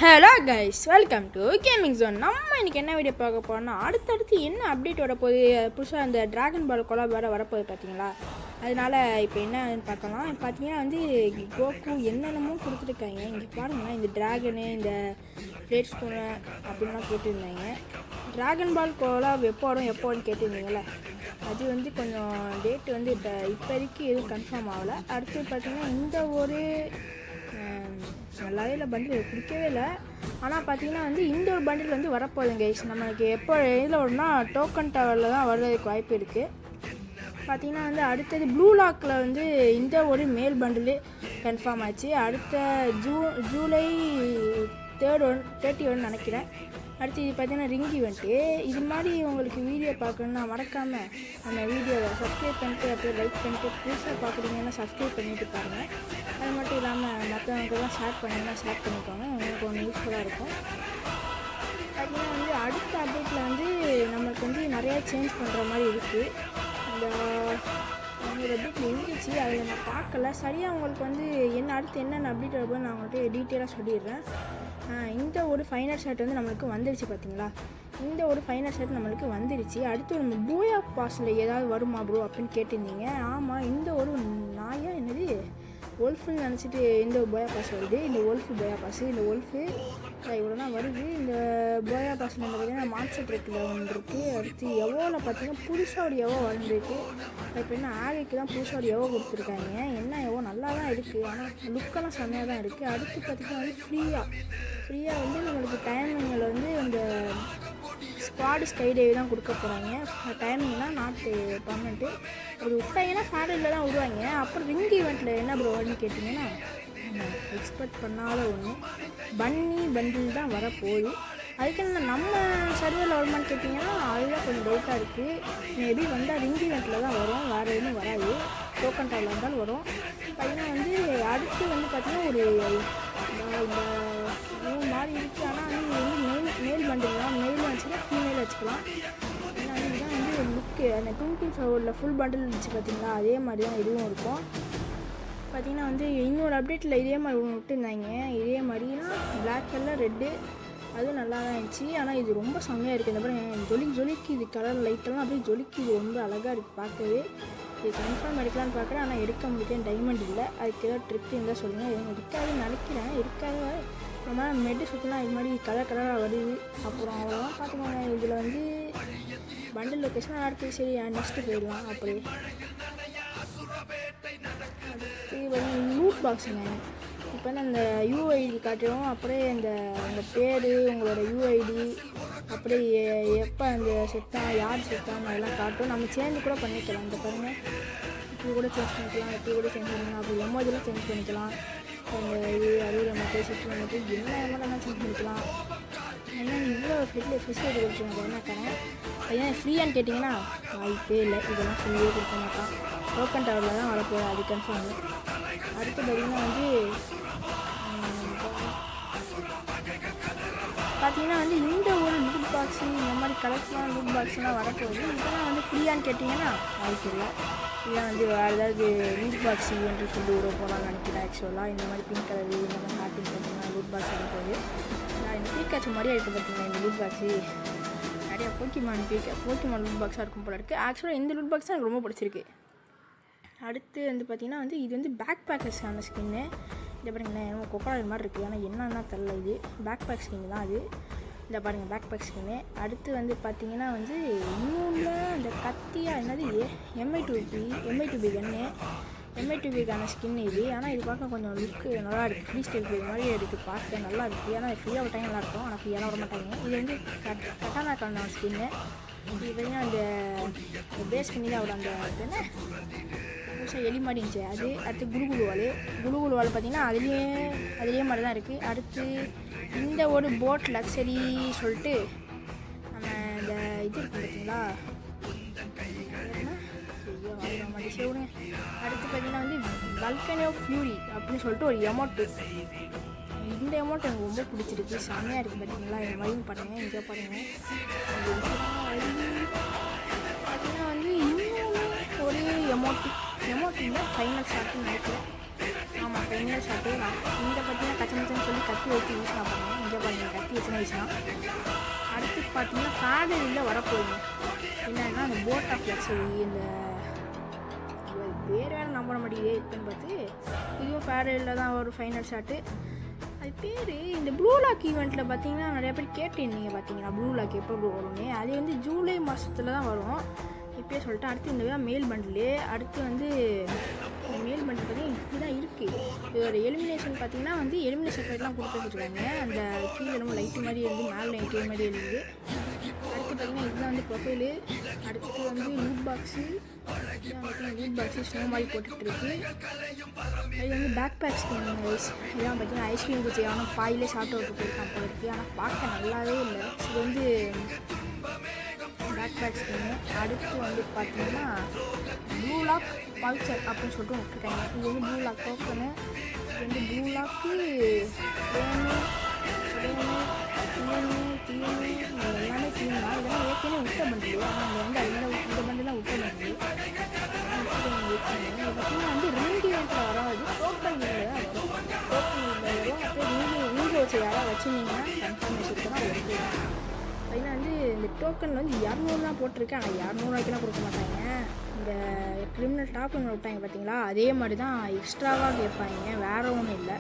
Hello guys, welcome to gaming zone. நம்ம இன்றைக்கி என்ன வீடியோ பார்க்க போகிறோம்னா, அடுத்தடுத்து என்ன அப்டேட் வரப்போகுது, புதுசாக அந்த ட்ராகன் பால் கொலாப் வேறு வரப்போகுது பார்த்தீங்களா. அதனால் இப்போ என்ன பார்க்கலாம். பார்த்தீங்கன்னா வந்து கோகு என்னென்னமோ கொடுத்துருக்காங்க. இங்கே பாருங்கன்னா இந்த ட்ராகனு, இந்த பிளேட் ஸ்பூனு அப்படின்லாம் கேட்டுருந்தாங்க. ட்ராகன் பால் கொலாப் எப்போ வரும்னு கேட்டிருந்தீங்களே, அது வந்து கொஞ்சம் டேட்டு வந்து இப்போதைக்கு எதுவும் கன்ஃபார்ம் ஆகலை. அடுத்து பார்த்திங்கன்னா இந்த ஒரு நல்லாவே இல்லை, பண்டில் பிடிக்கவே இல்லை. ஆனால் பார்த்தீங்கன்னா வந்து இந்த ஒரு பண்டில் வந்து வரப்போகுதுங்க. நம்மளுக்கு எப்போ இதில் வரும்னா டோக்கன் டவரில் தான் வர்றதுக்கு வாய்ப்பு இருக்குது. பார்த்திங்கன்னா வந்து அடுத்தது ப்ளூ லாக்கில் வந்து இந்த ஒரு மேல் பண்டில் கன்ஃபார்ம் ஆச்சு. அடுத்த ஜூலை 31 நினைக்கிறேன். அடுத்து இது பார்த்தீங்கன்னா ரிங் ஈவெண்ட்டு. இது மாதிரி உங்களுக்கு வீடியோ பார்க்கணுன்னா மறக்காமல் நம்ம வீடியோவை சப்ஸ்கிரைப் பண்ணிட்டு அப்படியே லைக் பண்ணிட்டு, புதுசாக பார்க்குறீங்கன்னா சப்ஸ்கிரைப் பண்ணிட்டு பாருங்கள். அது மட்டும் இல்லாமல் மற்றவங்களுக்கெல்லாம் ஷேர் பண்ணிக்கோங்க, உங்களுக்கு ஒன்று யூஸ்ஃபுல்லாக இருக்கும். பார்த்தீங்கன்னா வந்து அடுத்த அப்டேட்டில் வந்து நம்மளுக்கு வந்து நிறையா சேஞ்ச் பண்ணுற மாதிரி இருக்குது. இந்த ஒரு அப்டேட்டில் இருந்துச்சு, அதில் நான் பார்க்கல சரியாக. உங்களுக்கு வந்து அடுத்து என்னென்ன அப்டேட் வரும்போது நான் உங்கள்கிட்ட டீட்டெயிலாக சொல்லிடுறேன். இந்த ஒரு ஃபைனல் ஷர்ட் வந்து நம்மளுக்கு வந்துடுச்சு பார்த்தீங்களா. இந்த ஒரு ஃபைனல் ஷர்ட் நம்மளுக்கு வந்துடுச்சு. அடுத்து நம்ம பூயா பாஸில் ஏதாவது வருமா ப்ரோ அப்படின்னு கேட்டிருந்தீங்க. ஆமாம், இந்த ஒரு நாயா என்னது ஒல்ஃபுன்னு நினச்சிட்டு இந்த போயா பாஸ் வருது. இந்த ஒல்ஃபு போயா பாஸ், இந்த ஒல்ஃபு இவ்வளோ தான் வருது. இந்த போயா பாஸில் வந்து பார்த்திங்கன்னா மான்ஸ்டர் ட்ரெக்கில் ஒன்று இருக்குது. அடுத்து எவோவில் பார்த்திங்கன்னா புதுசாக ஒரு எவோ வந்துருக்கு. இப்போ என்ன ஆகைக்கு தான் புதுசாக ஒரு எவோ கொடுத்துருக்காங்க. என்ன எவோ நல்லா தான் இருக்குது, ஆனால் லுக்கெல்லாம் செம்மையாக தான் இருக்குது. அடுத்து பார்த்திங்கன்னா வந்து ஃப்ரீயாக வந்து நம்மளுக்கு டைமிங்கில் வந்து அந்த ஸ்குவாடு ஸ்கை டைவ் தான் கொடுக்க போகிறாங்க. டைமிங்லாம் நாட்டு பர்மனெண்ட்டு. அது விட்டாங்கன்னா ஃபேடரில் தான் விடுவாங்க. அப்புறம் ரிங் ஈவெண்ட்டில் என்ன ப்ரோ வரும்னு கேட்டிங்கன்னா, எக்ஸ்பெக்ட் பண்ணாத ஒன்று பன்னி பண்டில் தான் வரப்போகுது. அதுக்கு நம்ம சர்வரில் வருமானு கேட்டிங்கன்னா அதுதான் கொஞ்சம் டவுட்டாக இருக்குது. மேபி வந்தால் ரிங் ஈவெண்ட்டில் தான் வரும், வேறு எதுவும் வராது. டோக்கன் டாவில் வந்தாலும் வரும். பார்த்தீங்கன்னா வந்து அடுத்து வந்து பார்த்திங்கன்னா ஒரு இந்த மாதிரி இருக்குது. ஆனால் வந்து மேல் பண்டில் தான். மேல் வச்சுன்னா ஃபீமேல் வச்சுக்கலாம். ஏன்னா இதுதான் வந்து லுக்கு. அந்த 227 ஃபுல் பண்டில் இருந்துச்சு பார்த்தீங்களா, அதே மாதிரி தான் இதுவும் இருக்கும். பார்த்திங்கன்னா வந்து இன்னொரு அப்டேட்டில் இதே மாதிரி ஒன்று விட்டுருந்தாங்க. இதே மாதிரினா பிளாக் கலர் ரெட்டு, அதுவும் நல்லா தான் இருந்துச்சு. ஆனால் இது ரொம்ப செம்மையாக இருக்குது. இந்த மாதிரி ஜொலிக்கு இது கலர் லைட்டெல்லாம் அப்படியே ஜொலிக்கு, இது ரொம்ப அழகாக இருக்குது பார்க்கவே. இது கன்ஃபார்ம் எடுக்கலான்னு பார்க்குறேன், ஆனால் எடுக்க முடியாது, டைமண்ட் இல்லை. அதுக்கு ஏதாவது ட்ரிக் இருந்தால் சொல்லுங்கள். எதுவும் இருக்காதுன்னு நினைக்கிறேன். இருக்காது. நம்ம மெட்டு சுற்றினா இது மாதிரி கலராக வருது. அப்புறம் அவ்வளோதான் பார்த்துக்கோங்க. இதில் வந்து பண்டில் லொக்கேஷன் நல்லா இருக்குது. சரி, நெக்ஸ்ட்டு போயிடலாம். அப்படி அடுத்து லூட் பாக்ஸுங்க. இப்போ வந்து அந்த யூஐடி காட்டுறோம். அப்படியே அந்த பேர், உங்களோட யூஐடி, அப்படியே எப்போ அந்த செத்தான், யார் செத்தான்னு அதெல்லாம் காட்டும். நம்ம சேஞ்ச் கூட பண்ணிக்கலாம். இந்த பாருங்கள், இப்படி கூட சேஞ்ச் பண்ணிக்கலாம், இப்படி கூட சேஞ்ச் பண்ணிக்கலாம். அப்படி எமோஜிலாம் சேஞ்ச் பண்ணிக்கலாம். அந்த இது 60 மட்டும் 60 மட்டும் என்ன எமோலாம் சேஞ்ச் பண்ணிக்கலாம். ஏன்னா இவ்வளோ ஃபெசிலிட்டி கொடுத்துருவாங்க. என்ன தரேன் ஏன் ஃப்ரீயான்னு கேட்டிங்கன்னா வாய்ப்பே இல்லை. இதெல்லாம் ஃப்ரீயே கொடுக்க மாட்டான். டோக்கன் டவரில் தான் வரப்போகுது, அது கன்ஃபார்ம். அடுத்து பார்த்திங்கன்னா வந்து பார்த்திங்கன்னா வந்து இந்த ஒரு லூட் பாக்ஸு, இந்த மாதிரி கலெக்ஷனான லூட் பாக்ஸ்லாம் வரப்போகுது. இதெல்லாம் வந்து ஃப்ரீயான்னு கேட்டிங்கன்னா வாய்ப்பு இல்லை. இதெல்லாம் வந்து வேறு ஏதாவது லூட் பாக்ஸ் ஈவெண்ட்டு சொல்லி விட போகலான்னு நினைக்கிறேன். ஆக்சுவலாக இந்த மாதிரி பிங்க் கலரு, இந்த மாதிரி ஹார்ட்டிங் பார்த்திங்கன்னா லூட் பாக்ஸ் வரப்போகுது. நான் இந்த பீக்காச்சு மாதிரியே இருக்குது பார்த்திங்கன்னா இந்த லூட் பாக்ஸு. நிறையா போக்கிமான் லூட் பாக்ஸாக இருக்கும் போல இருக்குது. ஆக்சுவலாக இந்த லூட் பாக்ஸ் எனக்கு ரொம்ப பிடிச்சிருக்கு. அடுத்து வந்து பார்த்திங்கன்னா வந்து இது வந்து பேக் பேக்கர்ஸான ஸ்கின்னு. இதை பாருங்களேன், நம்ம கொக்கோடா மாதிரி இருக்குது, ஆனால் என்னன்னா தெரில. இது பேக் பேக் ஸ்கின் தான். அது இந்த பாருங்கள் பேக் பேக் ஸ்கின்னு. அடுத்து வந்து பார்த்திங்கன்னா வந்து இன்னொன்று அந்த கத்தியாக என்னது MI2B கன்று, MI2Bக்கான ஸ்கின் இது. ஆனால் இது பார்க்க கொஞ்சம் லுக்கு நல்லா இருக்குது. ஃப்ரீ ஸ்டைல் இது மாதிரி இருக்குது, பார்க்க நல்லா இருக்குது. ஆனால் ஃப்ரீயாக விட்டாங்க நல்லாயிருக்கும், ஆனால் ஃப்ரீயாக விட மாட்டாங்க. இது வந்து கட்டானாக்கான ஸ்கின்னு. இது பார்த்திங்கன்னா அந்த பேஸ் ஸ்கின்னு தான். அந்த என்ன புதுசாக எலி மாதிரி இருந்துச்சு அது. அடுத்து குலுகுலுவால் பார்த்திங்கன்னா அதுலேயே மாதிரி தான் இருக்குது. அடுத்து இந்த ஒரு போட் லக்ஸரி சொல்லிட்டு நம்ம இந்த இது இருக்குது பார்த்தீங்களா, விடுங்க. அடுத்து பார்த்திங்கன்னா வந்து வல்கனோ ஃபியூரி அப்படின்னு சொல்லிட்டு ஒரு எமௌண்ட்டு. இந்த எமௌண்ட் எனக்கு ரொம்ப பிடிச்சிருக்கு, செம்மையாக இருக்குது பார்த்தீங்களா. என் வரையும் பாருங்கள், இங்கே பாருங்கள். பார்த்திங்கன்னா வந்து இன்னும் ஒரு எமௌண்ட் இல்லை, ஃபைனல் ஷார்ட்னு நினைக்கிறேன். ஆமாம் ஃபைனல் ஷாட்டு. இங்கே பார்த்தீங்கன்னா கச்சமச்சன்னு சொல்லி கத்தி வச்சு யூஸ் பண்ணுறேன். இங்கே பார்த்தீங்கன்னா கத்தி வச்சுனா யூஸ் தான். அடுத்து பார்த்தீங்கன்னா ஃபேடரியில் வரப்போகுது என்னன்னா அந்த போட் ஆஃப் லக்ஸரி. இந்த பேர் வேறு நம்ப மாட்டேங்குது இப்போன்னு பார்த்து. இதுவும் ஃபேடரியில் தான் ஒரு ஃபைனல் ஷாட்டு. அது பேர் இந்த ப்ளூ லாக் ஈவெண்ட்டில் பார்த்தீங்கன்னா நிறையா பேர் கேட்டிருந்தீங்க பார்த்தீங்கன்னா ப்ளூ லாக் எப்போ வரும்னு. அது வந்து ஜூலை மாதத்தில் தான் வரும் இப்போயே சொல்லிட்டு. அடுத்து இந்த மேல் பண்டிலு. அடுத்து வந்து மேல் பண்டில் பார்த்தீங்கன்னா இப்படி தான் இருக்குது. இதோட எலிமினேஷன் பார்த்தீங்கன்னா வந்து எலிமினேஷன் ஃபைட்லாம் கொடுத்து வச்சுருக்காங்க. அந்த கீழே ரொம்ப லைட்டு மாதிரி இருந்து மேலே லைட்டு மாதிரி இருக்குது. அடுத்து பார்த்தீங்கன்னா இதுதான் வந்து ப்ரொஃபைலு. அடுத்து வந்து லூட் பாக்ஸு. இதான் பார்த்தீங்கன்னா லூட் பாக்ஸு ஸ்னோ மாதிரி போட்டுட்ருக்கு. இது வந்து பேக் பேக் ஸ்கின் ரைஸ். இதெல்லாம் பார்த்தீங்கன்னா ஐஸ்கிரீம் குச்சி ஆனால் பாயிலே சாப்பிட்டு விட்டு போயிருக்கான் போல இருக்குது. ஆனால் பார்க்க நல்லாவே இல்லை. இது வந்து பேக் பேக் ஸ்கின்னு. அடுத்து வந்து பார்த்தீங்கன்னா ப்ளூ லாக் பல்சர் அப்படின்னு சொல்லிட்டு விட்டுருக்காங்க. இது வந்து ப்ளூ லாக் டோக்கனு. இது வந்து ப்ளூ லாக்கு எல்லாமே தீனா. இதெல்லாம் ஏற்கனவே விட்ட பண்டில். ஆனால் இங்கே வந்து அதில் இந்த பண்டிலாம் விட்ட பண்டில். இது பார்த்தீங்கன்னா வந்து ரிங் ஈவெண்ட்டில் வராது, டோக்கன் வீடில் தான் இருக்கும். டோக்கன் வீடில் வரும். அப்படியே வீடியோ வச்சு யாராவது வச்சுருந்தீங்கன்னா கன்ஃபர்மேஷன் தான் எடுத்து. ஏன்னா வந்து இந்த டோக்கனில் வந்து 200 தான் போட்டிருக்கேன். ஆனால் 200 கொடுக்க மாட்டாங்க. இந்த கிரிமினல் டாப்பிங் விட்டாங்க பார்த்தீங்களா, அதே மாதிரி தான் எக்ஸ்ட்ராவாக கேட்பாங்க, வேறு ஒன்றும் இல்லை.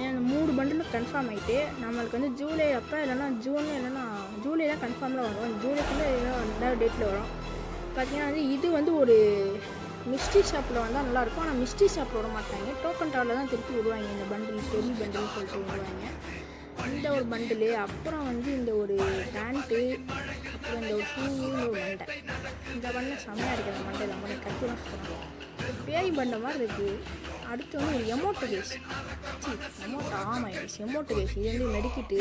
அந்த 3 பண்டிலும் கன்ஃபார்ம் ஆகிட்டு நம்மளுக்கு வந்து ஜூலை அப்போ இல்லைன்னா ஜூன் இல்லைன்னா ஜூலையில் கன்ஃபார்மில் வரும். ஜூலைக்குள்ளே இல்லைன்னா 2வது டேட்டில் வரும். பார்த்தீங்கன்னா வந்து இது வந்து ஒரு மிஸ்ட்ரி ஷாப்பில் வந்தால் நல்லாயிருக்கும். ஆனால் மிஸ்ட்ரி ஷாப்பில் விட மாட்டாங்க, டோக்கன் டாவில் தான் திருப்பி விடுவாங்க. இந்த பண்டில் பெரிய பண்டில்னு சொல்லிட்டு விடுவாங்க. இந்த ஒரு பண்டிலு, அப்புறம் வந்து இந்த ஒரு பேண்ட்டு, அப்புறம் இந்த ஒரு ஷூ, இந்த ஒரு மண்டை. இந்த பண்டை செம்மையாக இருக்குது. அந்த மண்டை நம்ம கட்டி தான் சொல்லுவோம். பேய் பண்டை மாதிரி இருக்குது. அடுத்து வந்து ஒரு எமோட்டு கேஸ். ஆமாம் எமோட்டு கேஸ். இது வந்து மெடிக்கிட்டு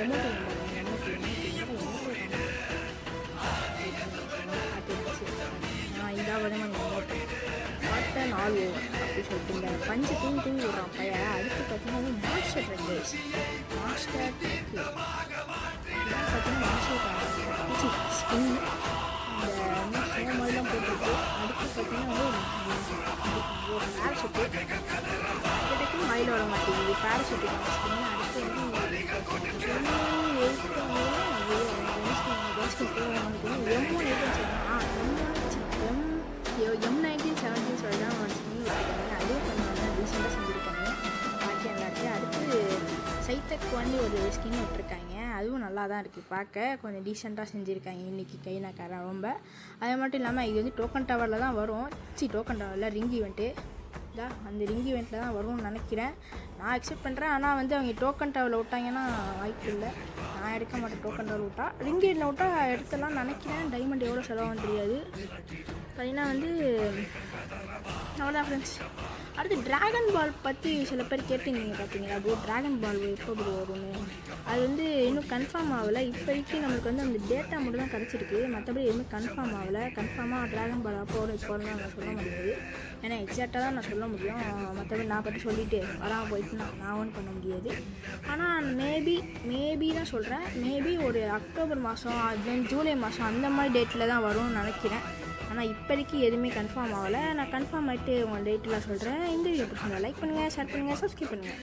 எமோட்டு இதாக விதமாக எமோட்டு பார்த்த 4 அப்படி சொல்லிட்டு இந்த பஞ்சு தூங்கி விடுறான் பையன். அடுத்து பார்த்தீங்கன்னா வந்து மாஸ்டர் ட்ரெஸ். மாஸ்டர் பார்த்தீங்கன்னா மாஸ்டர் ஸ்கின். இந்த ஸ்னோ மாதிரிலாம் போட்டிருக்கு. அடுத்து பார்த்தீங்கன்னா வந்து ஒரு பேராஷூட்டு. கிட்டக்கு மயில் வர மாட்டேங்குது பேராஷூட்டு ஸ்கின். அடுத்து வந்து M1917 சொல்லி தான் ஒரு ஸ்கின் வச்சுருக்காங்க. அதுவும் கொஞ்சம் நல்லா ரீசெண்டாக செஞ்சுருக்காங்க, பார்க்க நல்லா இருக்குது. அடுத்து சைத்தக் வந்து ஒரு ஸ்கின் விட்டுருக்காங்க. அதுவும் நல்லா தான் இருக்குது, பார்க்க கொஞ்சம் டீசெண்டாக செஞ்சுருக்காங்க இன்றைக்கி கைனாக்கார ரொம்ப. அது மட்டும் இல்லாமல் இது வந்து டோக்கன் டவரில் தான் வரும். டோக்கன் டவரில் ரிங் ஈவெண்ட்டு தான், அந்த ரிங் ஈவெண்ட்டில் தான் வரும்னு நினைக்கிறேன். நான் எக்ஸெப்ட் பண்ணுறேன். ஆனால் வந்து அவங்க டோக்கன் டவரில் விட்டாங்கன்னா வாய்ப்பு இல்லை. நான் எடுக்க மாட்டேன். டோக்கன் டவர் விட்டா ரிங் ஈவெண்ட்டில் விட்டால் எடுத்துலாம் நினைக்கிறேன். டைமண்ட் எவ்வளோ செலவாகும் தெரியாது. பார்த்தீங்கன்னா வந்து அவ்வளோதான் ஃப்ரெண்ட்ஸ். அடுத்து ட்ராகன் பால் பற்றி சில பேர் கேட்டிருந்தீங்க பார்த்தீங்களா ப்ரோ, ட்ராகன் பால் எப்போ ப்ரோ வரும்னு. அது வந்து இன்னும் கன்ஃபார்ம் ஆகலை. இப்போதைக்கு நம்மளுக்கு வந்து அந்த டேட்டா மட்டும் தான் கிடச்சிருக்கு, மற்றபடி எதுவுமே கன்ஃபார்ம் ஆகலை. கன்ஃபார்மாக ட்ராகன் பால் அப்போ வரும் இப்போ வரலாம் நான் சொல்ல முடியாது. ஏன்னா எக்ஸாக்டாக தான் நான் சொல்ல முடியும். மற்றபடி நான் பற்றி சொல்லிவிட்டு வராமல் போயிட்டுனா நான் ஒன்றும் பண்ண முடியாது. ஆனால் மேபி தான் சொல்கிறேன். மேபி ஒரு அக்டோபர் மாதம் தென் ஜூலை மாதம் அந்த மாதிரி டேட்டில் தான் வரும்னு நினைக்கிறேன். ஆனால் இப்போதைக்கு எதுவுமே கன்ஃபார்ம் ஆகலை. நான் கன்ஃபார்ம் ஆகிட்டு உங்கள் டேட்டெலாம் சொல்கிறேன். இந்த வீடியோ பிடிச்சிருந்தா லைக் பண்ணுங்கள், ஷேர் பண்ணுங்கள், சப்ஸ்கிரைப் பண்ணுங்கள்.